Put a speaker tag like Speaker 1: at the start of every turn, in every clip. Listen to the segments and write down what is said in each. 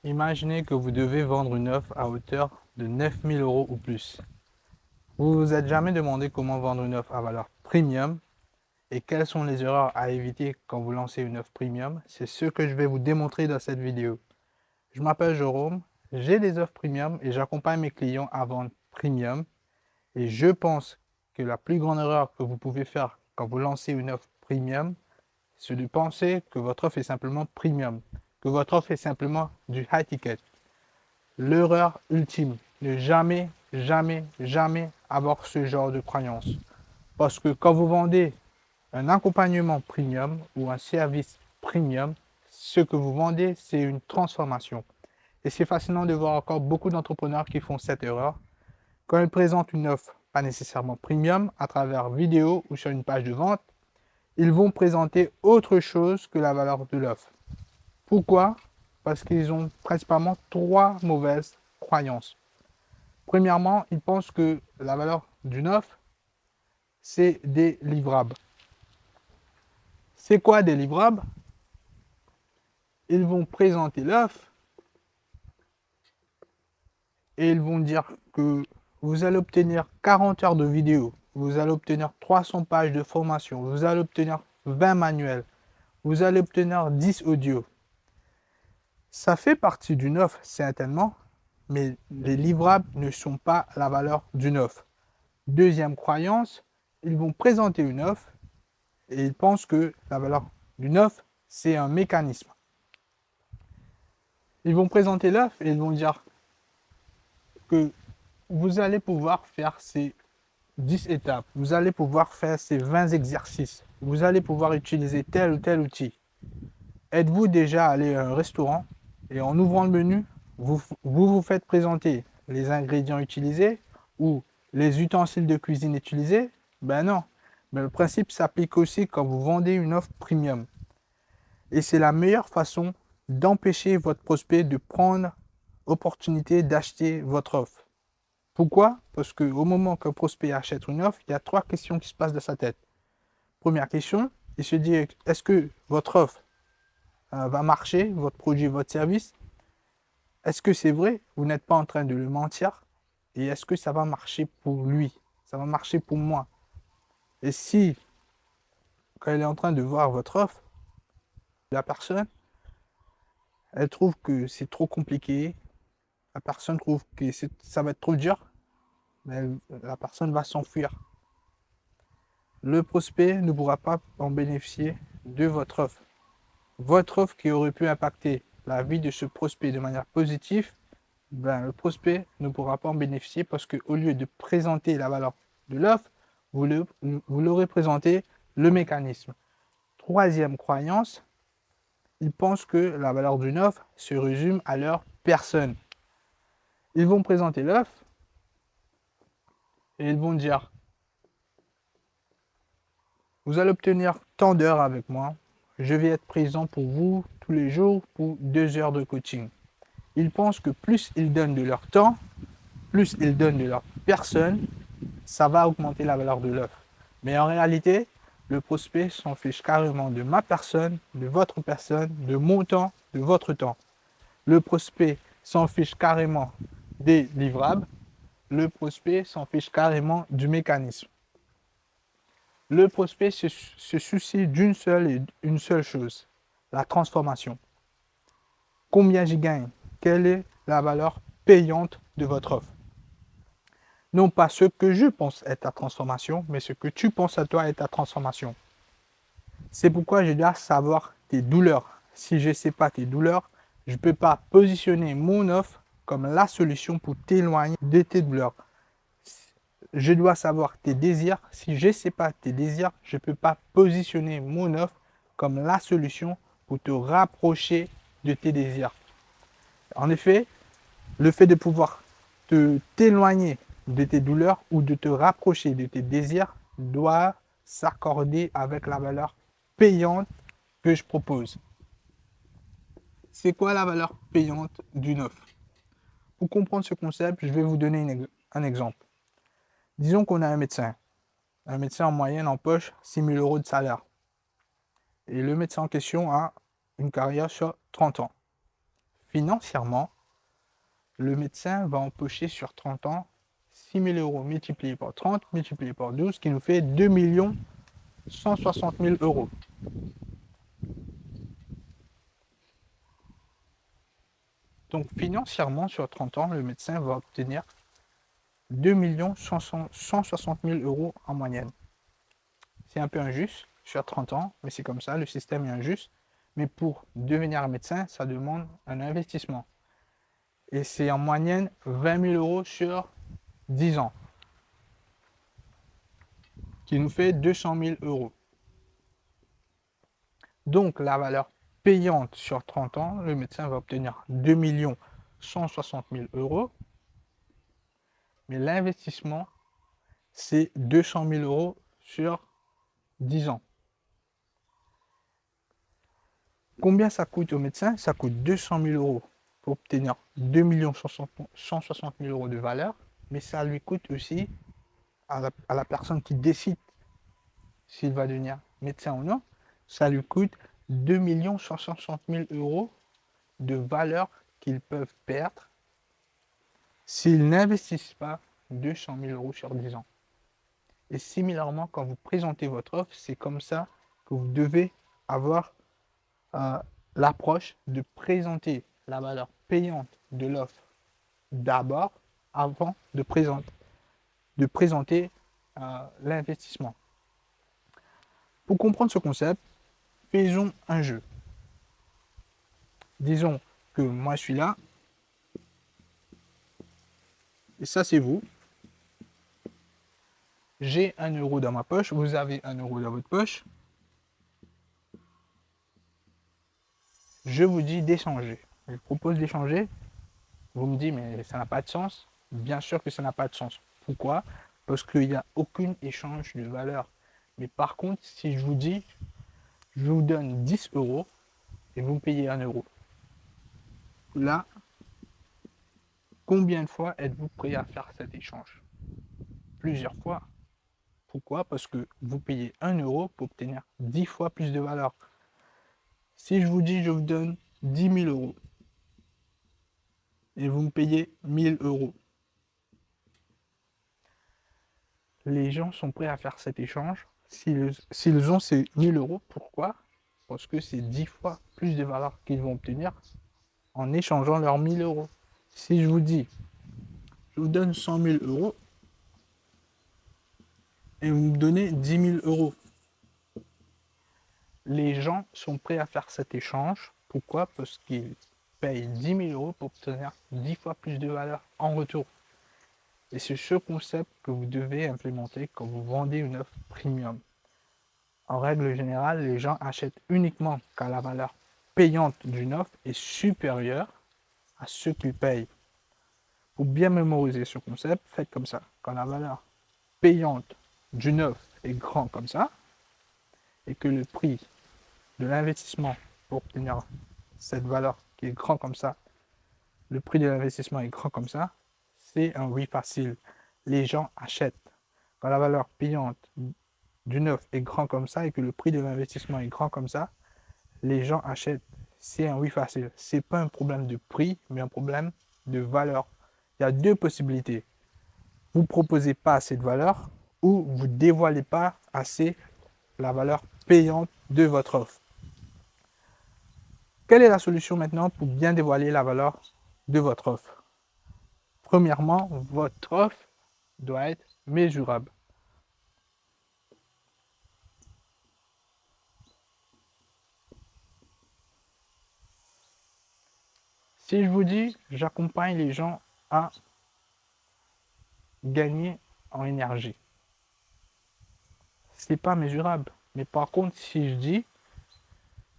Speaker 1: Imaginez que vous devez vendre une offre à hauteur de 9 000 € ou plus. Vous ne vous êtes jamais demandé comment vendre une offre à valeur premium et quelles sont les erreurs à éviter quand vous lancez une offre premium. C'est ce que je vais vous démontrer dans cette vidéo. Je m'appelle Jérôme, j'ai des offres premium et j'accompagne mes clients à vendre premium. Et je pense que la plus grande erreur que vous pouvez faire quand vous lancez une offre premium, c'est de penser que votre offre est simplement premium, que votre offre est simplement du high ticket. L'erreur ultime, ne jamais, jamais, jamais avoir ce genre de croyance. Parce que quand vous vendez un accompagnement premium ou un service premium, ce que vous vendez, c'est une transformation. Et c'est fascinant de voir encore beaucoup d'entrepreneurs qui font cette erreur. Quand ils présentent une offre, pas nécessairement premium, à travers vidéo ou sur une page de vente, ils vont présenter autre chose que la valeur de l'offre. Pourquoi? Parce qu'ils ont principalement trois mauvaises croyances. Premièrement, ils pensent que la valeur d'une offre, c'est des livrables. C'est quoi des livrables? Ils vont présenter l'offre et ils vont dire que vous allez obtenir 40 heures de vidéo, vous allez obtenir 300 pages de formation, vous allez obtenir 20 manuels, vous allez obtenir 10 audios. Ça fait partie d'une offre, certainement, mais les livrables ne sont pas la valeur d'une offre. Deuxième croyance, ils vont présenter une offre et ils pensent que la valeur d'une offre, c'est un mécanisme. Ils vont présenter l'offre et ils vont dire que vous allez pouvoir faire ces 10 étapes, vous allez pouvoir faire ces 20 exercices, vous allez pouvoir utiliser tel ou tel outil. Êtes-vous déjà allé à un restaurant et en ouvrant le menu, vous faites présenter les ingrédients utilisés ou les ustensiles de cuisine utilisés? Ben non. Mais le principe s'applique aussi quand vous vendez une offre premium. Et c'est la meilleure façon d'empêcher votre prospect de prendre l'opportunité d'acheter votre offre. Pourquoi? Parce qu'au moment qu'un prospect achète une offre, il y a trois questions qui se passent dans sa tête. Première question, il se dit, est-ce que votre offre va marcher, votre produit, votre service? Est-ce que c'est vrai? Vous n'êtes pas en train de le mentir? Et est-ce que ça va marcher pour lui? Ça va marcher pour moi? Et si, quand elle est en train de voir votre offre, la personne, elle trouve que c'est trop compliqué, la personne trouve que ça va être trop dur, mais la personne va s'enfuir. Le prospect ne pourra pas en bénéficier de votre offre. Votre offre qui aurait pu impacter la vie de ce prospect de manière positive, ben, le prospect ne pourra pas en bénéficier parce qu'au lieu de présenter la valeur de l'offre, vous l'aurez présenté le mécanisme. Troisième croyance, ils pensent que la valeur d'une offre se résume à leur personne. Ils vont présenter l'offre et ils vont dire, vous allez obtenir tant d'heures avec moi, je vais être présent pour vous tous les jours pour 2 heures de coaching. Ils pensent que plus ils donnent de leur temps, plus ils donnent de leur personne, ça va augmenter la valeur de l'offre. Mais en réalité, le prospect s'en fiche carrément de ma personne, de votre personne, de mon temps, de votre temps. Le prospect s'en fiche carrément des livrables. Le prospect s'en fiche carrément du mécanisme. Le prospect se soucie d'une seule et une seule chose, la transformation. Combien j'y gagne? Quelle est la valeur payante de votre offre? Non pas ce que je pense être ta transformation, mais ce que tu penses à toi être ta transformation. C'est pourquoi je dois savoir tes douleurs. Si je ne sais pas tes douleurs, je ne peux pas positionner mon offre comme la solution pour t'éloigner de tes douleurs. Je dois savoir tes désirs. Si je ne sais pas tes désirs, je ne peux pas positionner mon offre comme la solution pour te rapprocher de tes désirs. En effet, le fait de pouvoir t'éloigner de tes douleurs ou de te rapprocher de tes désirs doit s'accorder avec la valeur payante que je propose. C'est quoi la valeur payante d'une offre? Pour comprendre ce concept, je vais vous donner un exemple. Disons qu'on a un médecin. Un médecin en moyenne empoche 6 000 € de salaire. Et le médecin en question a une carrière sur 30 ans. financièrement, le médecin va empocher sur 30 ans 6 000 euros multipliés par 30, multiplié par 12, qui nous fait 2 160 000 euros. Donc financièrement, sur 30 ans, le médecin va obtenir 2 160 000 euros en moyenne. C'est un peu injuste sur 30 ans, mais c'est comme ça, le système est injuste. Mais pour devenir médecin, ça demande un investissement. Et c'est en moyenne 20 000 euros sur 10 ans, qui nous fait 200 000 euros. Donc la valeur payante sur 30 ans, le médecin va obtenir 2 160 000 euros. Mais l'investissement, c'est 200 000 euros sur 10 ans. Combien ça coûte au médecin? Ça coûte 200 000 euros pour obtenir 2 160 000 euros de valeur, mais ça lui coûte aussi à la personne qui décide s'il va devenir médecin ou non, ça lui coûte 2 160 000 euros de valeur qu'ils peuvent perdre s'ils n'investissent pas 200 000 euros sur 10 ans. Et similairement, quand vous présentez votre offre, c'est comme ça que vous devez avoir l'approche de présenter la valeur payante de l'offre d'abord, avant de présenter l'investissement. Pour comprendre ce concept, faisons un jeu. Disons que moi je suis là, et ça c'est vous. J'ai 1 euro dans ma poche, vous avez 1 euro dans votre poche. Je vous dis d'échanger. Je propose d'échanger. Vous me dites, mais ça n'a pas de sens. Bien sûr que ça n'a pas de sens. Pourquoi? Parce qu'il n'y a aucun échange de valeur. Mais par contre, si je vous dis, je vous donne 10 euros et vous me payez 1 euro. Là, combien de fois êtes-vous prêt à faire cet échange? Plusieurs fois. Pourquoi? Parce que vous payez 1 euro pour obtenir 10 fois plus de valeur. Si je vous dis, je vous donne 10 000 euros et vous me payez 1 000 euros, les gens sont prêts à faire cet échange s'ils ont ces 1 000 euros. Pourquoi? Parce que c'est 10 fois plus de valeur qu'ils vont obtenir en échangeant leurs 1 000 euros. Si je vous dis, je vous donne 100 000 euros et vous me donnez 10 000 euros, les gens sont prêts à faire cet échange. Pourquoi? Parce qu'ils payent 10 000 euros pour obtenir 10 fois plus de valeur en retour. Et c'est ce concept que vous devez implémenter quand vous vendez une offre premium. En règle générale, les gens achètent uniquement quand la valeur payante d'une offre est supérieure à ce qu'ils payent. Pour bien mémoriser ce concept, faites comme ça. Quand la valeur payante d'une offre est grand comme ça, et que le prix de l'investissement pour obtenir cette valeur qui est grand comme ça, le prix de l'investissement est grand comme ça, c'est un oui facile. Les gens achètent. Quand la valeur payante d'une offre est grand comme ça et que le prix de l'investissement est grand comme ça, les gens achètent. C'est un oui facile. Ce n'est pas un problème de prix, mais un problème de valeur. Il y a deux possibilités. Vous ne proposez pas assez de valeur ou vous ne dévoilez pas assez la valeur payante de votre offre. Quelle est la solution maintenant pour bien dévoiler la valeur de votre offre? Premièrement, votre offre doit être mesurable. Si je vous dis, j'accompagne les gens à gagner en énergie, ce n'est pas mesurable. Mais par contre, si je dis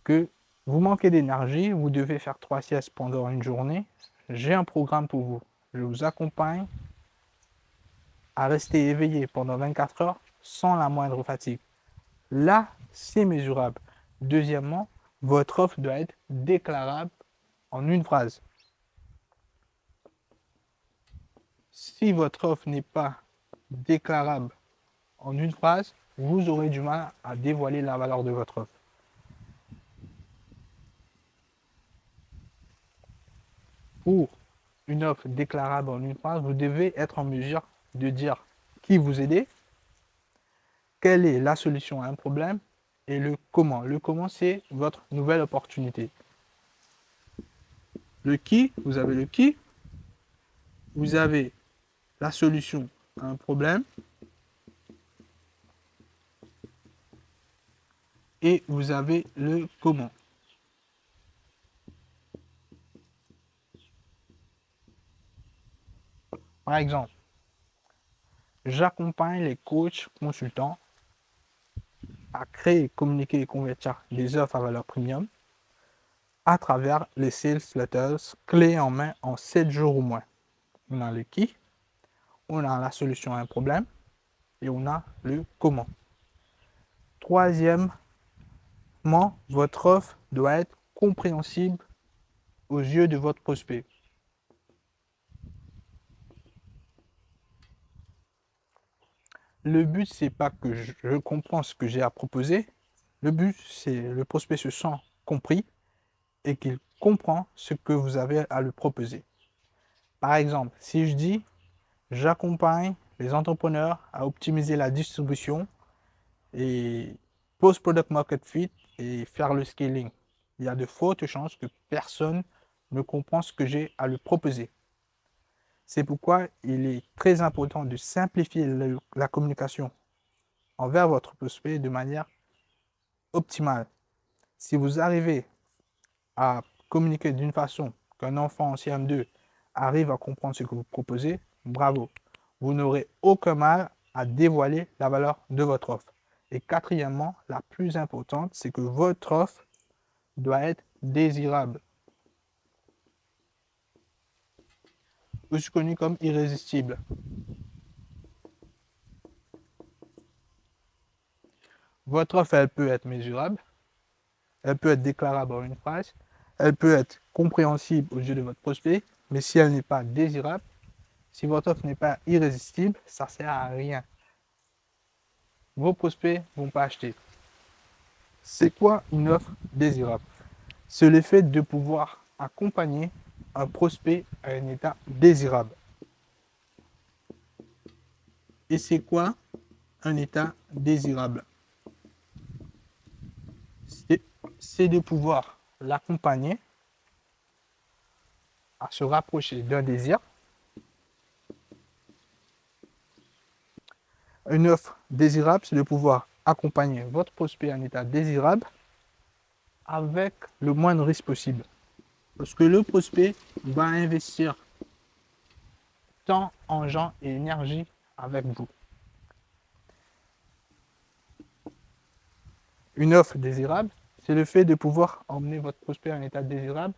Speaker 1: que vous manquez d'énergie, vous devez faire 3 siestes pendant une journée, j'ai un programme pour vous. Je vous accompagne à rester éveillé pendant 24 heures sans la moindre fatigue. Là, c'est mesurable. Deuxièmement, votre offre doit être déclarable en une phrase. Si votre offre n'est pas déclarable en une phrase, vous aurez du mal à dévoiler la valeur de votre offre. pour une offre déclarable en une phrase, vous devez être en mesure de dire qui vous aidez, quelle est la solution à un problème et le comment. Le comment, c'est votre nouvelle opportunité. Le qui, vous avez le qui, vous avez la solution à un problème et vous avez le comment. Par exemple, j'accompagne les coachs consultants à créer, communiquer et convertir des offres à valeur premium à travers les sales letters clés en main en 7 jours ou moins. On a le qui, on a la solution à un problème et on a le comment. Troisièmement, votre offre doit être compréhensible aux yeux de votre prospect. Le but, c'est pas que je comprends ce que j'ai à proposer. Le but, c'est le prospect se sent compris et qu'il comprend ce que vous avez à lui proposer. Par exemple, si je dis j'accompagne les entrepreneurs à optimiser la distribution et post-product market fit et faire le scaling, il y a de fortes chances que personne ne comprend ce que j'ai à lui proposer. C'est pourquoi il est très important de simplifier la communication envers votre prospect de manière optimale. Si vous arrivez à communiquer d'une façon qu'un enfant en CM2 arrive à comprendre ce que vous proposez, bravo. Vous n'aurez aucun mal à dévoiler la valeur de votre offre. Et quatrièmement, la plus importante, c'est que votre offre doit être désirable. Aussi connu comme irrésistible. Votre offre, elle peut être mesurable, elle peut être déclarable en une phrase, elle peut être compréhensible aux yeux de votre prospect, mais si elle n'est pas désirable, si votre offre n'est pas irrésistible, ça ne sert à rien. Vos prospects ne vont pas acheter. C'est quoi une offre désirable? C'est le fait de pouvoir accompagner un prospect à un état désirable. Et c'est quoi un état désirable? C'est de pouvoir l'accompagner à se rapprocher d'un désir. Une offre désirable, c'est de pouvoir accompagner votre prospect à un état désirable avec le moins de risques possible. Parce que le prospect va investir temps, argent et énergie avec vous. Une offre désirable, c'est le fait de pouvoir emmener votre prospect à un état désirable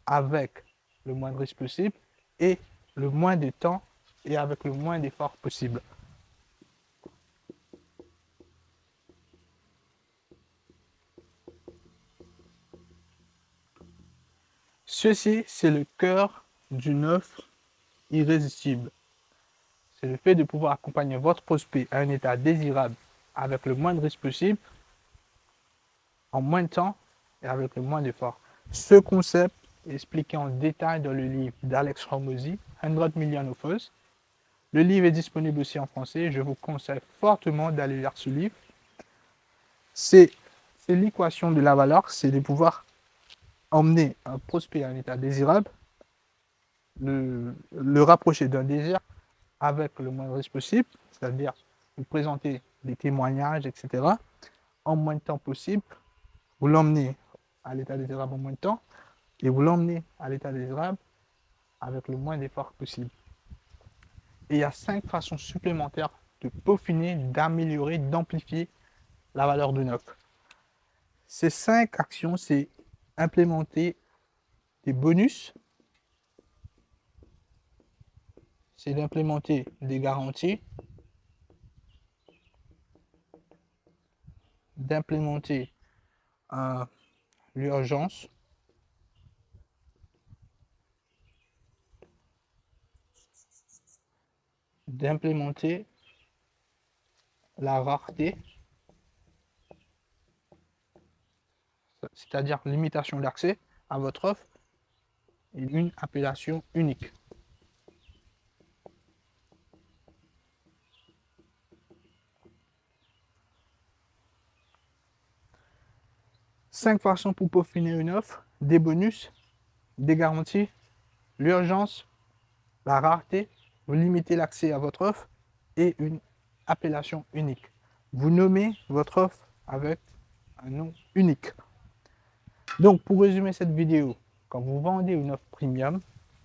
Speaker 1: avec le moins de risques possible et le moins de temps et avec le moins d'efforts possible. Ceci, c'est le cœur d'une offre irrésistible. C'est le fait de pouvoir accompagner votre prospect à un état désirable avec le moins de risques possible, en moins de temps et avec le moins d'efforts. Ce concept est expliqué en détail dans le livre d'Alex Hormozy, 100 Million Offers. Le livre est disponible aussi en français. Je vous conseille fortement d'aller lire ce livre. C'est l'équation de la valeur, c'est de pouvoir emmener un prospect à un état désirable, le rapprocher d'un désir avec le moins de risque possible, c'est-à-dire vous présenter des témoignages, etc., en moins de temps possible, vous l'emmenez à l'état désirable en moins de temps, et vous l'emmenez à l'état désirable avec le moins d'efforts possible. Et il y a 5 façons supplémentaires de peaufiner, d'améliorer, d'amplifier la valeur d'une offre. Ces 5 actions, c'est implémenter des bonus, c'est d'implémenter des garanties, d'implémenter l'urgence, d'implémenter la rareté, c'est-à-dire limitation d'accès à votre offre, et une appellation unique. Cinq façons pour peaufiner une offre, des bonus, des garanties, l'urgence, la rareté, vous limitez l'accès à votre offre et une appellation unique. Vous nommez votre offre avec un nom unique. Donc, pour résumer cette vidéo, quand vous vendez une offre premium,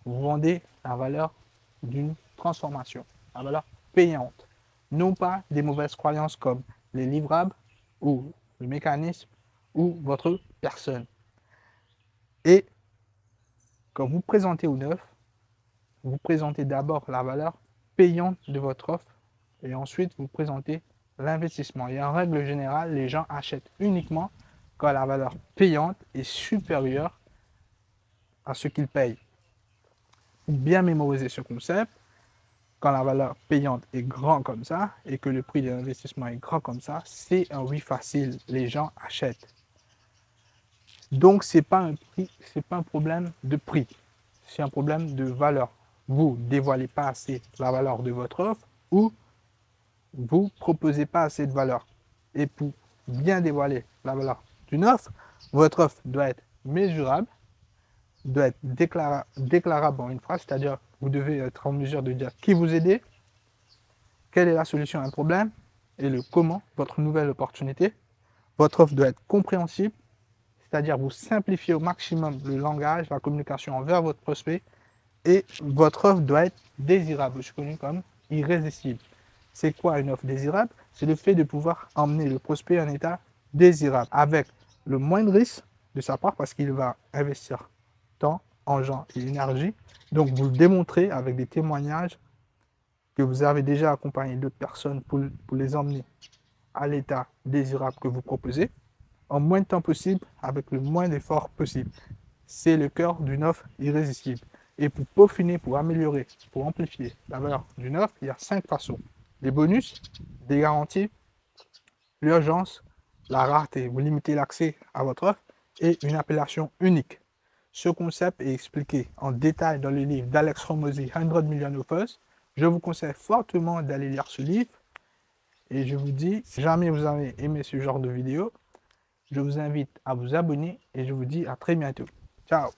Speaker 1: vous vendez la valeur d'une transformation, la valeur payante. Non pas des mauvaises croyances comme les livrables ou le mécanisme ou votre personne. Et quand vous présentez une offre, vous présentez d'abord la valeur payante de votre offre et ensuite vous présentez l'investissement. Et en règle générale, les gens achètent uniquement quand la valeur payante est supérieure à ce qu'ils payent. Pour bien mémoriser ce concept, quand la valeur payante est grand comme ça et que le prix de l'investissement est grand comme ça, c'est un oui facile. Les gens achètent. Donc, ce n'est pas un problème de prix, c'est un problème de valeur. Vous ne dévoilez pas assez la valeur de votre offre ou vous ne proposez pas assez de valeur. Et pour bien dévoiler la valeur d'une offre, votre offre doit être mesurable, doit être déclarable en une phrase, c'est-à-dire vous devez être en mesure de dire qui vous aide, quelle est la solution à un problème et le comment, votre nouvelle opportunité. Votre offre doit être compréhensible, c'est-à-dire vous simplifiez au maximum le langage, la communication envers votre prospect et votre offre doit être désirable, je suis connu comme irrésistible. C'est quoi une offre désirable? C'est le fait de pouvoir emmener le prospect en état désirable avec le moins de risque de sa part parce qu'il va investir temps, argent et énergie. Donc vous le démontrez avec des témoignages que vous avez déjà accompagné d'autres personnes pour les emmener à l'état désirable que vous proposez en moins de temps possible avec le moins d'efforts possible. C'est le cœur d'une offre irrésistible. Et pour peaufiner, pour améliorer, pour amplifier la valeur d'une offre, il y a 5 façons. Des bonus, des garanties, l'urgence, la rareté, vous limitez l'accès à votre offre et une appellation unique. Ce concept est expliqué en détail dans le livre d'Alex Hormozi, 100 Million Offers. Je vous conseille fortement d'aller lire ce livre et je vous dis, si jamais vous avez aimé ce genre de vidéo, je vous invite à vous abonner et je vous dis à très bientôt. Ciao!